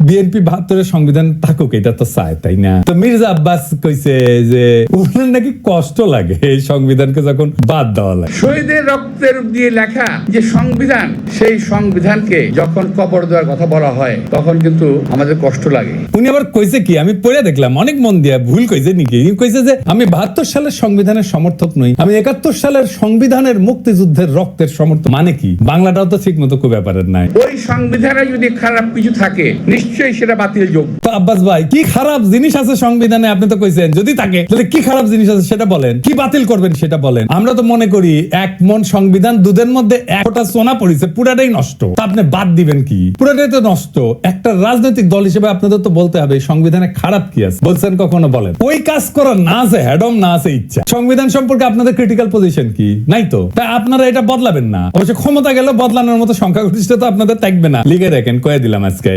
BNP ৭২ সংবিধান থাকুক, এটা তো চায়, তাই না? তো মির্জা আব্বাস কইছে যে ওনার নাকি কষ্ট লাগে এই সংবিধানকে যখন বাদ দেওয়া লাগে। শহীদের রক্তের দিয়ে লেখা যে সংবিধান, সেই সংবিধানকে যখন কবর দেওয়ার কথা বলা হয় তখন কিন্তু আমাদের কষ্ট লাগে। উনি আবার কইছে কি, আমি পড়ে দেখলাম অনেক মন দিয়া, ভুল কইছে নাকি? কইছে যে আমি ৭২ সালের সংবিধানের সমর্থক নই, আমি ৭১ সালের সংবিধানের মুক্তিযুদ্ধের রক্তের সমর্থক। মানে কি? বাংলাটাও তো ঠিক মতো খুব ব্যাপারের নাই। ওই সংবিধানে যদি খারাপ কিছু থাকে নিশ্চয়ই সেটা বাতিল যোগ্য। তো আব্বাস ভাই, কি খারাপ জিনিস আছে সংবিধানে? আপনি তো কইছেন যদি থাকে, তাহলে কি খারাপ জিনিস আছে সেটা বলেন, কি বাতিল করবেন সেটা বলেন। আমরা তো মনে করি এক মন সংবিধান, দুধের মধ্যে এক ফোঁটা সোনা পড়েছে, পুরাটাই নষ্ট, তা আপনি বাদ দিবেন কি? পুরাটাই তো নষ্ট। একটা রাজনৈতিক দল হিসেবে আপনাদের তো বলতে হবে সংবিধানে খারাপ কি আছে। বলছেন কখনো? বলেন। ওই কাজ করা না আছে হ্যাডম, না আছে ইচ্ছা। সংবিধান সম্পর্কে আপনাদের ক্রিটিক্যাল পজিশন কি? নাই তো। তাই আপনারা এটা বদলাবেন না। অবশ্য ক্ষমতা গেলে বদলানোর মতো সংখ্যাগরিষ্ঠতা আপনাদের থাকবে না। লিখে রাখেন, কয়ে দিলাম আজকে।